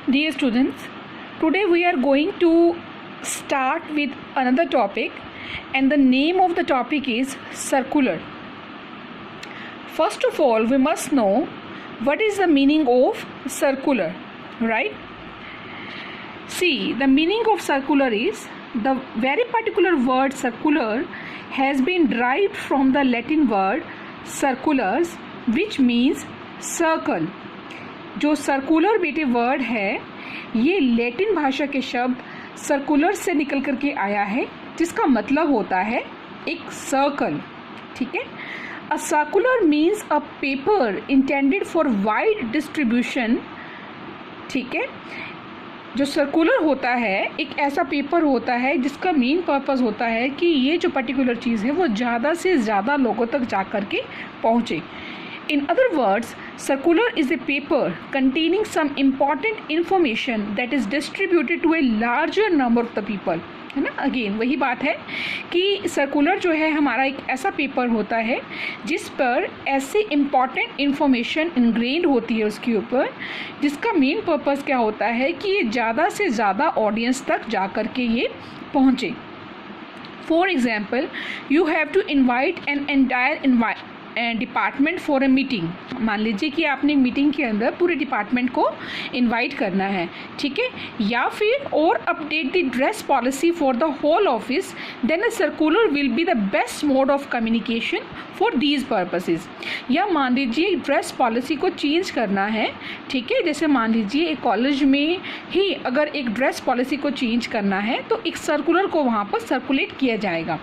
Dear students, today we are going to start with another topic, and the name of the topic is circular. First of all, we must know what is the meaning of circular, right? See, the meaning of circular is the very particular word circular has been derived from the Latin word circulus, which means circle. जो circular बेटे word है ये Latin भाषा के शब्द circular से निकल करके आया है, जिसका मतलब होता है एक सर्कल. ठीक है. A circular means a paper intended for wide distribution. ठीक है. जो सर्कुलर होता है एक ऐसा पेपर होता है जिसका मेन पर्पस होता है कि ये जो पर्टिकुलर चीज़ है वो ज़्यादा से ज़्यादा लोगों तक जा कर के पहुँचे. In other words, circular is a paper containing some important information that is distributed to a larger number of the people. है ना. अगेन वही बात है कि सर्कुलर जो है हमारा एक ऐसा पेपर होता है जिस पर ऐसे इम्पॉर्टेंट इन्फॉर्मेशन इनग्रेन्ड होती है उसके ऊपर, जिसका मेन पर्पस क्या होता है कि ये ज़्यादा से ज़्यादा ऑडियंस तक जा कर के ये पहुँचे. For example, you have to invite an entire department for a meeting. मान लीजिए कि आपने मीटिंग के अंदर पूरे डिपार्टमेंट को इनवाइट करना है. ठीक है. या फिर और update the dress policy for the whole office, then a circular will be the best mode of communication for these purposes. या मान लीजिए ड्रेस पॉलिसी को चेंज करना है. ठीक है. जैसे मान लीजिए एक कॉलेज में ही अगर एक ड्रेस पॉलिसी को चेंज करना है तो एक सर्कुलर को वहाँ पर सर्कुलेट किया जाएगा.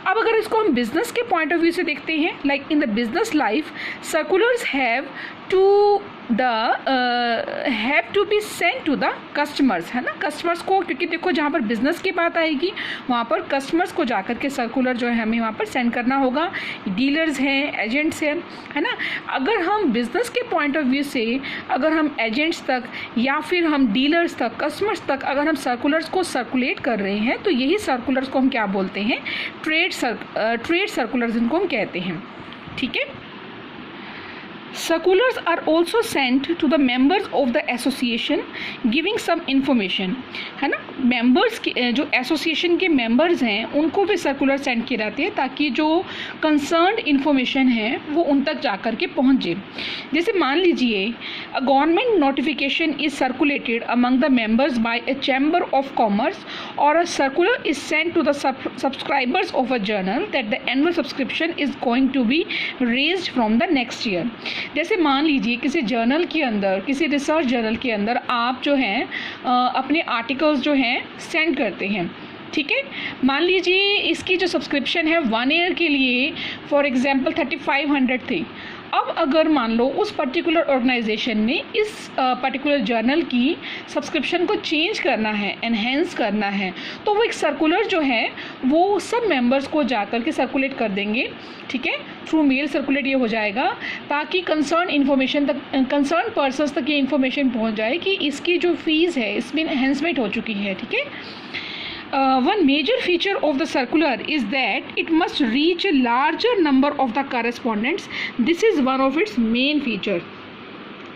अब अगर इसको हम बिजनेस के पॉइंट ऑफ व्यू से देखते हैं, like in the business life, circulars have to be sent to the customers. है ना. कस्टमर्स को, क्योंकि देखो जहाँ पर बिजनेस की बात आएगी वहाँ पर कस्टमर्स को जाकर के सर्कुलर जो है हमें वहाँ पर सेंड करना होगा. डीलर्स हैं, एजेंट्स हैं, है ना. अगर हम बिजनेस के पॉइंट ऑफ व्यू से अगर हम एजेंट्स तक या फिर हम डीलर्स तक, कस्टमर्स तक अगर हम सर्कुलर्स को सर्कुलेट कर रहे हैं तो यही सर्कुलर्स को हम क्या बोलते हैं, ट्रेड सर्कुलर्स इनको हम कहते हैं. ठीक है. Circulars are also sent to the members of the association giving some information. है ना. मेंबर्स के जो एसोसिएशन के मेंबर्स हैं उनको भी सर्कुलर सेंड किए जाते हैं ताकि जो कंसर्न्ड इन्फॉर्मेशन है वो उन तक जाकर के पहुँचे. जैसे मान लीजिए a government notification is circulated among the members by a chamber of commerce और a circular is sent to the subscribers of a journal that the annual subscription is going to be raised from the next year. जैसे मान लीजिए किसी journal के अंदर, किसी research journal के अंदर आप जो हैं अपने आर्टिकल्स जो हैं सेंड करते हैं. ठीक है. मान लीजिए इसकी जो सब्सक्रिप्शन है 1 ईयर के लिए फॉर एग्जांपल 3500 थी. अब अगर मान लो उस पर्टिकुलर ऑर्गेनाइजेशन ने इस पर्टिकुलर जर्नल की सब्सक्रिप्शन को चेंज करना है, एनहेंस करना है, तो वो एक सर्कुलर जो है वो सब मेंबर्स को जाकर के सर्कुलेट कर देंगे. ठीक है. थ्रू मेल सर्कुलेट ये हो जाएगा ताकि कंसर्न इन्फॉर्मेशन तक, कंसर्न पर्सन्स तक ये इन्फॉर्मेशन पहुंच जाए कि इसकी जो फीस है इसमें एनहेंसमेंट हो चुकी है. ठीक है. One major feature of the circular is that it must reach a larger number of the correspondents. This is one of its main feature.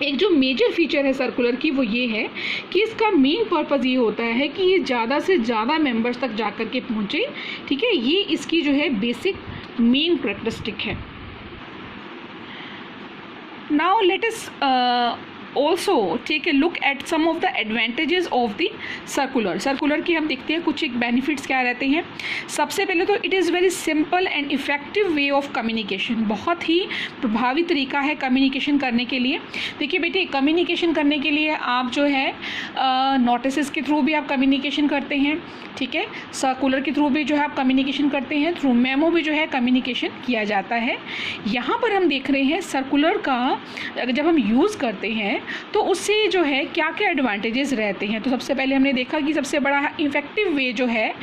एक जो मेजर फीचर है सर्कुलर की वो ये है कि इसका मेन पर्पज़ ये होता है कि ये ज़्यादा से ज़्यादा मेंबर्स तक जाकर के पहुँचे. ठीक है. ये इसकी जो है बेसिक मेन कैरेक्टरिस्टिक है. Now let us also take a look at some of the advantages of the circular. Circular की हम देखते हैं कुछ एक बेनिफिट्स क्या रहते हैं. सबसे पहले तो it is very simple and effective way of communication. बहुत ही प्रभावी तरीका है कम्युनिकेशन करने के लिए. देखिए बेटे, कम्युनिकेशन करने के लिए आप जो है नोटिस के थ्रू भी आप कम्युनिकेशन करते हैं. ठीक है. सर्कुलर के थ्रू भी जो है आप कम्युनिकेशन करते हैं. थ्रू मेमो भी जो है कम्युनिकेशन किया जाता है. यहाँ पर हम देख रहे हैं सर्कुलर का जब हम यूज़ करते हैं तो उससे जो है क्या क्या एडवांटेजेस रहते हैं. तो सबसे पहले हमने देखा कि सबसे बड़ा इफ़ेक्टिव वे जो है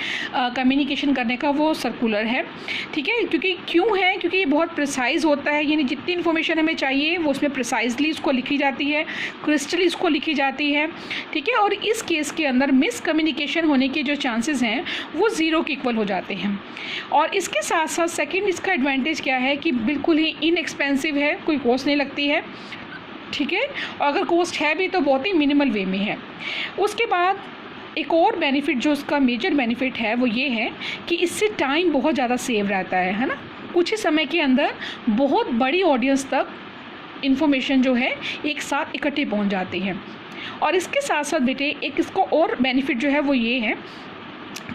कम्युनिकेशन करने का वो सर्कुलर है. ठीक है. क्योंकि क्यों है, क्योंकि ये बहुत प्रिसाइज होता है. यानी जितनी इन्फॉर्मेशन हमें चाहिए वो उसमें प्रिसाइजली उसको लिखी जाती है, क्रिस्टली उसको लिखी जाती है. ठीक है. और इस केस के अंदर मिसकम्युनिकेशन होने के जो चांसेस हैं वो ज़ीरो के इक्वल हो जाते हैं. और इसके साथ साथ सेकेंड इसका एडवांटेज क्या है कि बिल्कुल ही इनएक्सपेंसिव है, कोई कॉस्ट नहीं लगती है. ठीक है, और अगर कॉस्ट है भी तो बहुत ही मिनिमल वे में है। उसके बाद एक और बेनिफिट जो उसका मेजर बेनिफिट है वो ये है कि इससे टाइम बहुत ज़्यादा सेव रहता है ना। कुछ ही समय के अंदर बहुत बड़ी ऑडियंस तक इन्फॉर्मेशन जो है एक साथ इकट्ठे पहुंच जाती है। और इसके साथ साथ बेटे एक इसको और बेनिफिट जो है वो ये है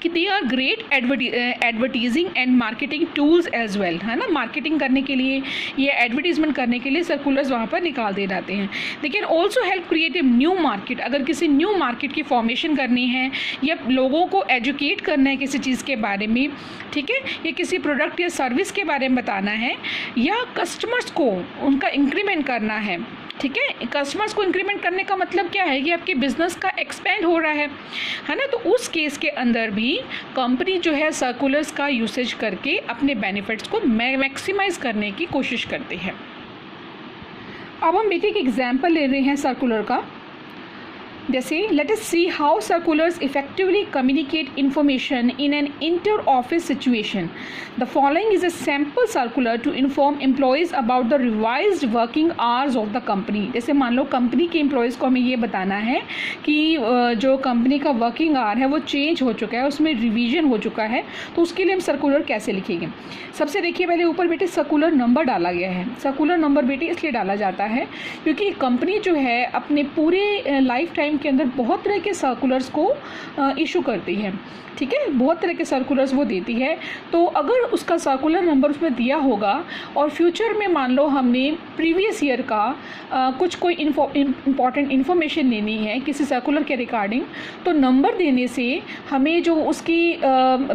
कि they are great advertising and marketing tools as well, है ना। मार्केटिंग करने के लिए ये एडवर्टीजमेंट करने के लिए सर्कुलर्स वहाँ पर निकाल दे जाते हैं। They can also help create a new market, अगर किसी न्यू मार्केट की फॉर्मेशन करनी है या लोगों को एजुकेट करना है किसी चीज़ के बारे में, ठीक है, या किसी प्रोडक्ट या सर्विस के बारे में बताना है, या कस्टमर्स को उनका इंक्रीमेंट करना है, ठीक है। कस्टमर्स को इंक्रीमेंट करने का मतलब क्या है कि आपके बिजनेस का एक्सपेंड हो रहा है ना। तो उस केस के अंदर भी कंपनी जो है सर्कुलर्स का यूसेज करके अपने बेनिफिट्स को मैक्सिमाइज करने की कोशिश करती है। अब हम बेटे एक एग्जांपल ले रहे हैं सर्कुलर का। जैसे let us see how circulars effectively communicate information in an inter office situation. The following is a sample circular to inform employees about the revised working hours of the company. जैसे मान लो company के employees को हमें ये बताना है कि जो कंपनी का वर्किंग आवर है वो चेंज हो चुका है, उसमें रिवीजन हो चुका है, तो उसके लिए हम सर्कुलर कैसे लिखेंगे। सबसे देखिए पहले ऊपर बेटे सर्कुलर नंबर डाला गया है। सर्कुलर नंबर बेटे इसलिए डाला जाता है क्योंकि कंपनी जो है अपने पूरे लाइफ टाइम के अंदर बहुत तरह के सर्कुलर्स को इशू करती है, ठीक है, बहुत तरह के सर्कुलर्स वो देती है। तो अगर उसका सर्कुलर नंबर उसमें दिया होगा और फ्यूचर में मान लो हमने प्रीवियस ईयर का कोई इम्पॉर्टेंट इन्फॉर्मेशन लेनी है किसी सर्कुलर के रिगार्डिंग, तो नंबर देने से हमें जो उसकी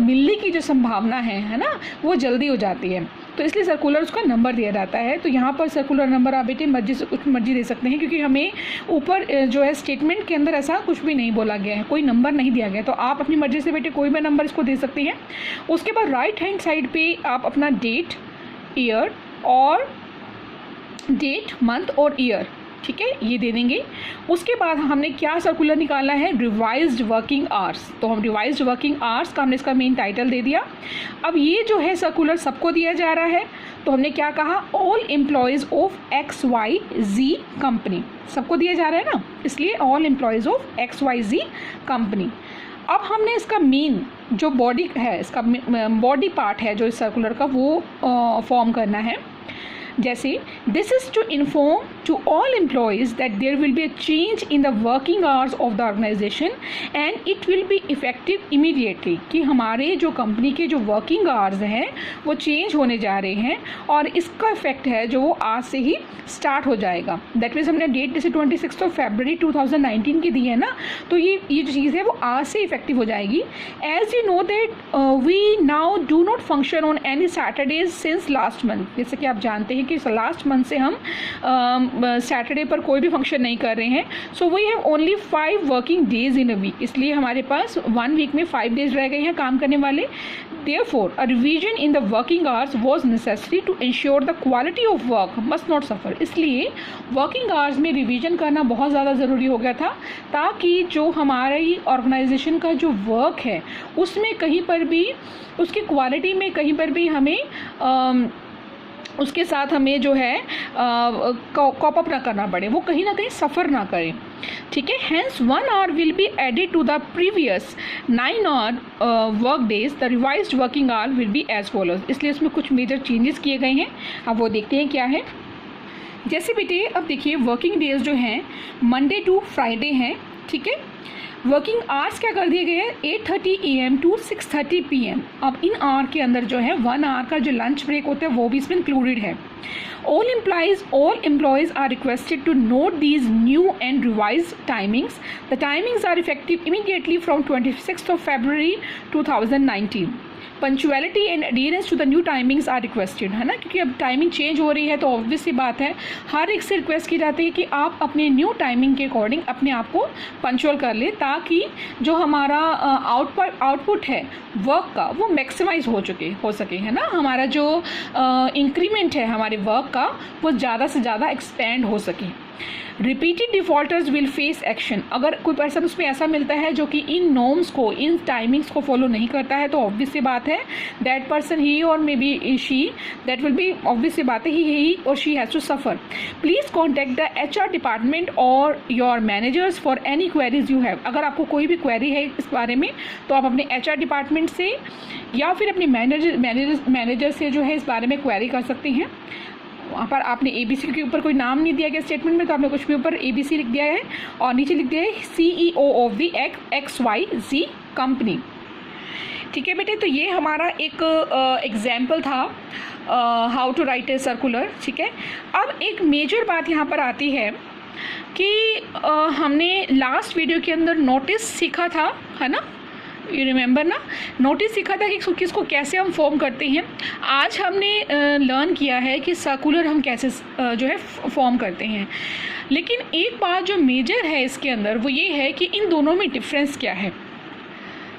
मिलने की जो संभावना है ना, वो जल्दी हो जाती है। तो इसलिए सर्कुलर उसका नंबर दिया जाता है। तो यहाँ पर सर्कुलर नंबर आप बेटे मर्जी से कुछ मर्जी दे सकते हैं, क्योंकि हमें ऊपर जो है स्टेटमेंट के अंदर ऐसा कुछ भी नहीं बोला गया है, कोई नंबर नहीं दिया गया, तो आप अपनी मर्जी से बेटे कोई भी नंबर इसको दे सकती हैं। उसके बाद राइट हैंड साइड पे आप अपना डेट, ईयर और डेट, मंथ और ईयर, ठीक है, ये दे देंगे। उसके बाद हमने क्या सर्कुलर निकाला है, रिवाइज्ड वर्किंग आवर्स। तो हम रिवाइज्ड वर्किंग आवर्स का हमने इसका मेन टाइटल दे दिया। अब ये जो है सर्कुलर सबको दिया जा रहा है, तो हमने क्या कहा, all employees of XYZ company, सबको दिया जा रहा है ना, इसलिए all employees of XYZ company. अब हमने इसका मेन जो बॉडी है, इसका बॉडी पार्ट है जो इस सर्कुलर का, वो फॉर्म करना है। जैसे this is to inform to all employees that there will be a change in the working hours of the organisation and it will be effective immediately, कि हमारे जो कंपनी के जो वर्किंग आवर्स हैं वो चेंज होने जा रहे हैं और इसका इफेक्ट है जो वो आज से ही स्टार्ट हो जाएगा। दैट मीन्स हमने डेट जैसे 26 फरवरी 2019 की दी है ना, तो ये जो चीज़ है वो आज से इफेक्टिव हो जाएगी। As you know that we now do not function on any Saturdays since last month. जैसे कि आप जानते हैं कि लास्ट मंथ से हम सैटरडे पर कोई भी फंक्शन नहीं कर रहे हैं। So we have only 5 working days in a week, इसलिए हमारे पास 1 वीक में 5 डेज रह गए हैं काम करने वाले। Therefore, a revision in the working hours was necessary to ensure the quality of work must not suffer। इसलिए वर्किंग आवर्स में रिवीजन करना बहुत ज़्यादा ज़रूरी हो गया था, ताकि जो हमारी ऑर्गेनाइजेशन का जो वर्क है उसमें कहीं पर भी उसकी क्वालिटी में कहीं पर भी हमें उसके साथ हमें जो है कॉप अप ना करना पड़े, वो कहीं ना कहीं सफ़र ना करें, ठीक है। Hence 1 hour will be added to the previous 9 hour work days. The revised working hour will be as follows. इसलिए उसमें कुछ मेजर चेंजेस किए गए हैं, अब वो देखते हैं क्या है। जैसे बेटे अब देखिए वर्किंग डेज जो हैं मंडे टू फ्राइडे हैं, ठीक है। वर्किंग आवर्स क्या कर दिए गए हैं, 8:30 AM टू 6:30 PM। अब इन आवर के अंदर जो है 1 hour का जो लंच ब्रेक होता है वो भी इसमें इंक्लूडेड है। All employees are requested to note these new and revised timings. The timings are effective immediately from 26th of February 2019. Punctuality and adherence to the new timings are requested, है ना, क्योंकि अब टाइमिंग चेंज हो रही है तो obvious सी बात है हर एक से रिक्वेस्ट की जाती है कि आप अपने न्यू टाइमिंग के अकॉर्डिंग अपने आप को पंचुअल कर ले, ताकि जो हमारा आउटपुट है वर्क का वो मैक्सिमाइज हो सके, है ना, हमारा जो इंक्रीमेंट है हमारे वर्क का वो ज़्यादा से ज़्यादा एक्सपेंड हो सके। Repeated defaulters will face action. अगर कोई पर्सन उसमें ऐसा मिलता है जो कि इन नॉर्म्स को, इन टाइमिंग्स को फॉलो नहीं करता है, तो ऑब्वियस सी बात है दैट पर्सन, ही और may be she, that will be, obvious सी बात है ही और she has to suffer. Please contact the HR department और your managers for any queries you have. अगर आपको कोई भी क्वेरी है इस बारे में तो आप अपने HR डिपार्टमेंट से या फिर अपने मैनेजर से जो है इस बारे में क्वेरी कर सकते हैं। वहाँ पर आपने ABC के ऊपर कोई नाम नहीं दिया गया स्टेटमेंट में, तो आपने कुछ भी ऊपर ABC लिख दिया है और नीचे लिख दिया है CEO of the XYZ company. ठीक है बेटे, तो ये हमारा एक एग्जाम्पल था how to write a circular. ठीक है, अब एक मेजर बात यहाँ पर आती है कि हमने लास्ट वीडियो के अंदर नोटिस सीखा था, है ना, यू रिमेंबर ना, नोटिस सीखा था कि किसको कैसे हम फॉर्म करते हैं। आज हमने लर्न किया है कि सर्कुलर हम कैसे जो है फॉर्म करते हैं। लेकिन एक बात जो मेजर है इसके अंदर वो ये है कि इन दोनों में डिफरेंस क्या है।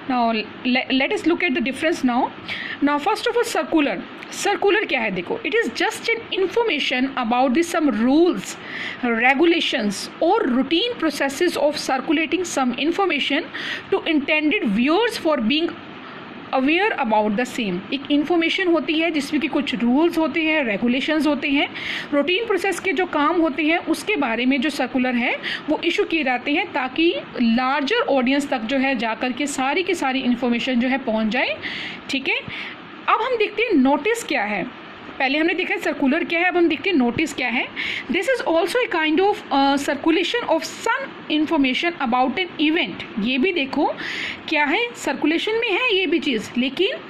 Now let us look at the difference now first of all circular क्या है, देखो, it is just an information about the some rules, regulations or routine processes of circulating some information to intended viewers for being aware about the same. एक information होती है जिसमें कि कुछ rules होते हैं, रेगुलेशंस होते हैं, रूटीन प्रोसेस के जो काम होते हैं उसके बारे में जो सर्कुलर है वो इशू किए जाते हैं ताकि लार्जर ऑडियंस तक जो है जाकर के सारी की सारी इन्फॉर्मेशन जो है पहुंच जाए। ठीक है, अब हम देखते हैं नोटिस क्या है। पहले हमने देखा है सर्कुलर क्या है, अब हम देखते हैं नोटिस क्या है। This is also a kind of circulation of some information about an event. ये भी देखो क्या है, सर्कुलेशन में है ये भी चीज़, लेकिन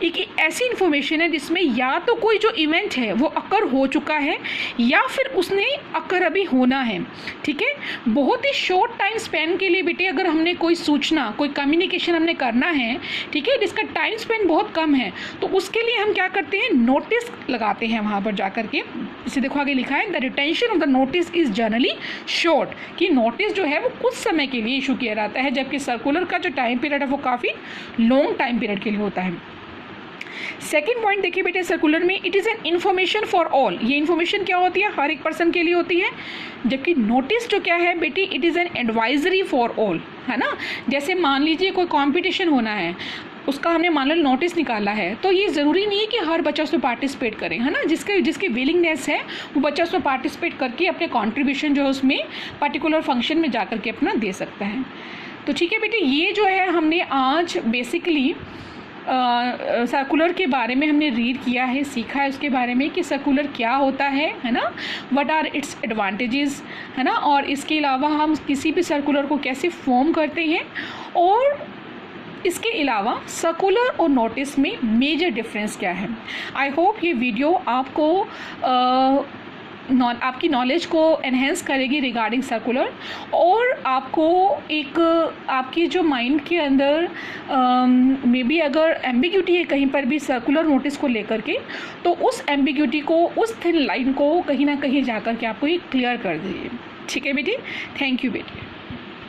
एक ऐसी इन्फॉर्मेशन है जिसमें या तो कोई जो इवेंट है वो अकर हो चुका है या फिर उसने अकर अभी होना है। ठीक है, बहुत ही शॉर्ट टाइम स्पेन के लिए बेटे अगर हमने कोई सूचना, कोई कम्युनिकेशन हमने करना है, ठीक है, जिसका टाइम स्पेन बहुत कम है, तो उसके लिए हम क्या करते हैं, नोटिस लगाते हैं वहाँ पर जा करके। इसे देखो आगे लिखा है, the retention of the notice is generally short, कि नोटिस जो है वो कुछ समय के लिए इशू किया जाता है, जबकि सर्कुलर का जो टाइम पीरियड है वो काफ़ी लॉन्ग टाइम पीरियड के लिए होता है। सेकेंड पॉइंट देखिए बेटे, सर्कुलर में it is an information for all. ये इन्फॉर्मेशन क्या होती है, हर एक पर्सन के लिए होती है, जबकि नोटिस जो क्या है बेटी, it is an advisory for all, है ना। जैसे मान लीजिए कोई कंपटीशन होना है, उसका हमने मान लो नोटिस निकाला है, तो ये ज़रूरी नहीं है कि हर बच्चा उसमें पार्टिसिपेट करे, है ना। जिसकी विलिंगनेस है वो बच्चा उसमें पार्टिसिपेट करके अपने कॉन्ट्रीब्यूशन जो है उसमें पर्टिकुलर फंक्शन में जा करके अपना दे सकता है। तो ठीक है बेटे, ये जो है हमने आज बेसिकली सर्कुलर के बारे में हमने रीड किया है, सीखा है उसके बारे में कि सर्कुलर क्या होता है ना, व्हाट आर इट्स एडवांटेजेस, है ना, और इसके अलावा हम किसी भी सर्कुलर को कैसे फॉर्म करते हैं, और इसके अलावा सर्कुलर और नोटिस में मेजर डिफरेंस क्या है। आई होप ये वीडियो आपको आपकी नॉलेज को एनहेंस करेगी रिगार्डिंग सर्कुलर, और आपको एक आपकी जो माइंड के अंदर मे बी अगर एम्बिग्यूटी है कहीं पर भी सर्कुलर नोटिस को लेकर के, तो उस एम्बिग्यूटी को, उस थिन लाइन को कहीं ना कहीं जाकर के आपको ये क्लियर कर दीजिए। ठीक है बेटी, थैंक यू बेटी।